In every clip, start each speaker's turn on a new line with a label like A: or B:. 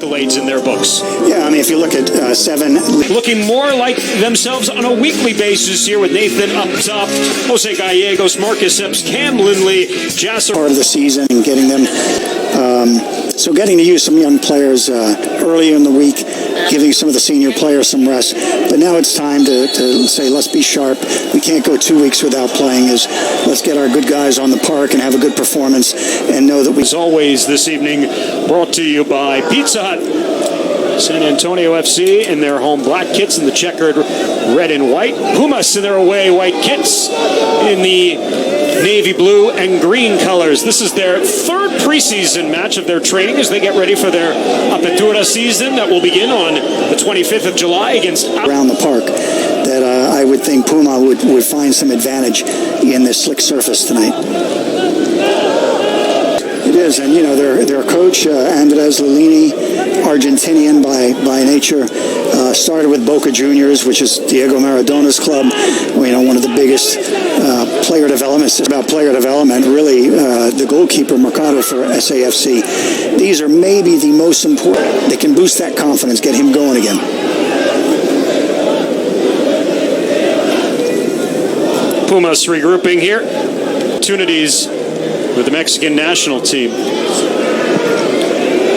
A: accolades in their books.
B: Yeah, I mean, if you look at 7...
A: Looking more like themselves on a weekly basis here with Nathan up top, Jose Gallegos, Marcus Epps, Cam Lindley, Jasser.
B: Part of the season and getting them... so getting to use some young players earlier in the week, giving some of the senior players some rest. But now it's time to say, let's be sharp. We can't go 2 weeks without playing. Let's get our good guys on the park and have a good performance and know that we...
A: As always this evening, brought to you by Pizza Hut. San Antonio FC in their home black kits and the checkered red and white. Pumas in their away white kits in the navy blue and green colors. This is their third preseason match of their training as they get ready for their Apertura season that will begin on the 25th of July against...
B: Around the park that I would think Puma would find some advantage in this slick surface tonight. It is, and you know, their coach, Andres Lilini, Argentinian by nature, started with Boca Juniors, which is Diego Maradona's club. You know, one of the biggest player developments. About player development, really, the goalkeeper, Mercado for SAFC. These are maybe the most important. They can boost that confidence, get him going again.
A: Pumas regrouping here. Opportunities with the Mexican national team.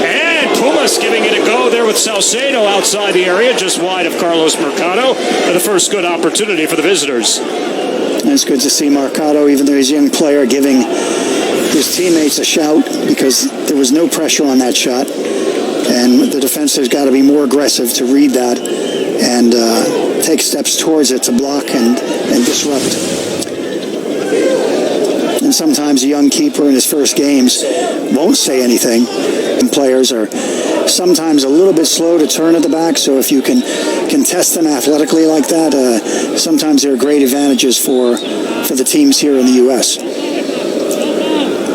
A: And Pumas giving it a go there with Saucedo outside the area, just wide of Carlos Mercado. For the first good opportunity for the visitors.
B: And it's good to see Mercado, even though he's a young player, giving his teammates a shout because there was no pressure on that shot. And the defense has got to be more aggressive to read that and take steps towards it to block and disrupt. And sometimes a young keeper in his first games won't say anything. And players are sometimes a little bit slow to turn at the back, so if you can test them athletically like that, sometimes there are great advantages for the teams here in the U.S.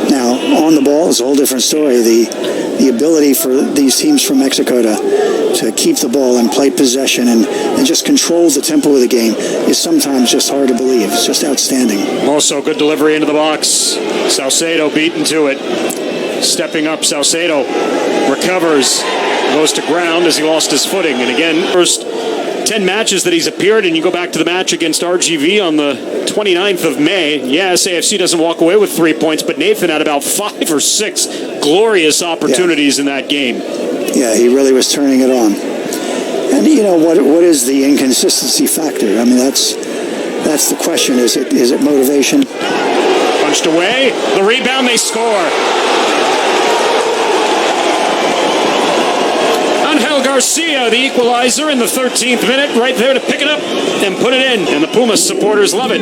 B: Now, on the ball is a whole different story. The ability for these teams from Mexico to keep the ball and play possession and just control the tempo of the game is sometimes just hard to believe. It's just outstanding.
A: Also, good delivery into the box. Saucedo beaten to it. Stepping up, Saucedo recovers, goes to ground as he lost his footing. And again, first 10 matches that he's appeared in. You go back to the match against RGV on the 29th of May. Yes, AFC doesn't walk away with 3 points, but Nathan had about 5 or 6 glorious opportunities in that game.
B: Yeah, he really was turning it on. And you know, what is the inconsistency factor? I mean, that's the question. Is it motivation?
A: Punched away. The rebound, they score. Garcia, the equalizer in the 13th minute, right there to pick it up and put it in. And the Pumas supporters love it.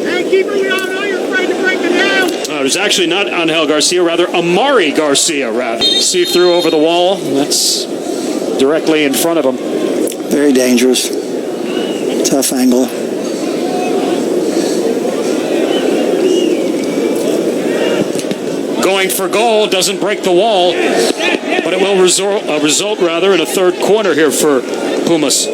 C: Hey, keeper, we all know you're afraid to break it down.
A: It was actually not Angel Garcia, rather Amari Garcia, rather. See through over the wall. That's directly in front of him.
B: Very dangerous. Tough angle.
A: Going for goal, doesn't break the wall, but it will result in a third corner here for Pumas.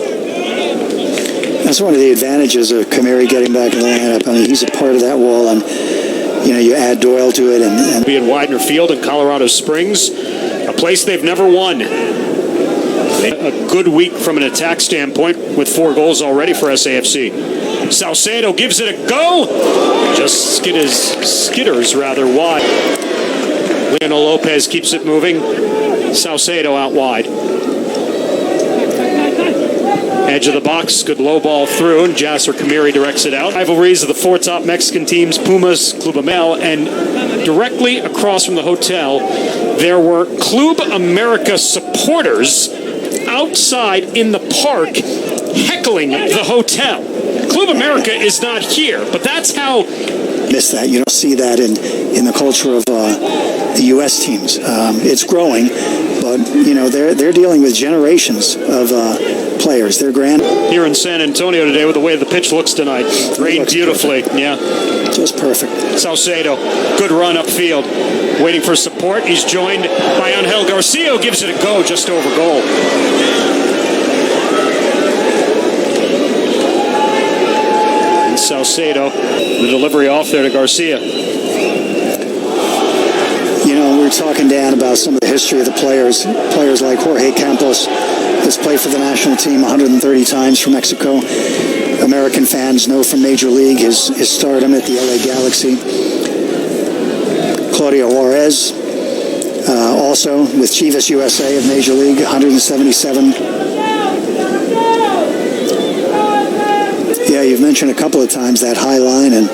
B: That's one of the advantages of Kamiri getting back in the lineup. I mean, he's a part of that wall, and you know, you add Doyle to it. And
A: be in Widener Field in Colorado Springs, a place they've never won. A good week from an attack standpoint with 4 goals already for SAFC. Saucedo gives it a go. Just skitters rather wide. Leonel Lopez keeps it moving. Saucedo out wide. Edge of the box, good low ball through, and Jasser Kamiri directs it out. Rivalries of the 4 top Mexican teams, Pumas, Club Amel, and directly across from the hotel, there were Club America supporters outside in the park heckling the hotel. Club America is not here, but that's how...
B: Miss that. You don't see that in the culture of the U.S. teams. It's growing, but you know they're dealing with generations of players. They're grand.
A: Here in San Antonio today, with the way the pitch looks tonight, rained beautifully. Perfect. Yeah,
B: just perfect.
A: Saucedo, good run upfield, waiting for support. He's joined by Angel Garcia, who gives it a go just over goal. Saucedo. The delivery off there to Garcia.
B: You know, we were talking, Dan, about some of the history of the players. Players like Jorge Campos has played for the national team 130 times for Mexico. American fans know from Major League his stardom at the LA Galaxy. Claudio Juarez, also with Chivas USA of Major League, 177. Yeah, you've mentioned a couple of times that high line, and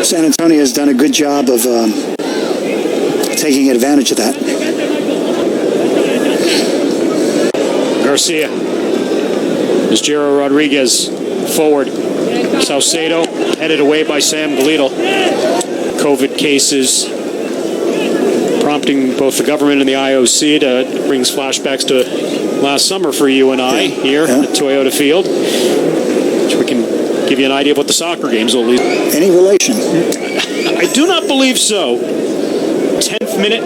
B: San Antonio has done a good job of taking advantage of that.
A: Garcia. Jero Rodriguez forward. Saucedo headed away by Sam Galito. COVID cases prompting both the government and the IOC to brings flashbacks to last summer for you and I here at Toyota Field. Which we can give you an idea of what the soccer games will lead.
B: Any relation?
A: I do not believe so. 10th minute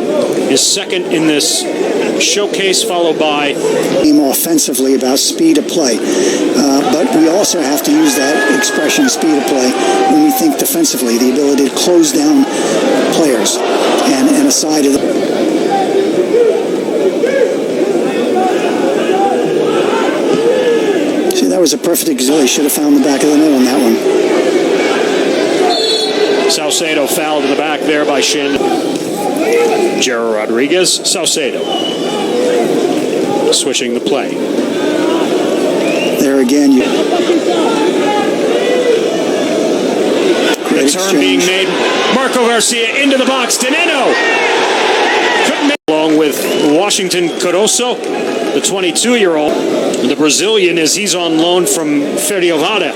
A: is second in this showcase, followed by
B: More offensively about speed of play, but we also have to use that expression, speed of play, when we think defensively, the ability to close down players and aside of the that was a perfect example. He should have found the back of the net on that one.
A: Saucedo fouled in the back there by Shin. Jero Rodriguez, Saucedo. Switching the play.
B: There again,
A: the turn being made. Marco Garcia into the box. Dinenno. Along with Washington Corozo, the 22-year-old. The Brazilian, as he's on loan from Ferroviária.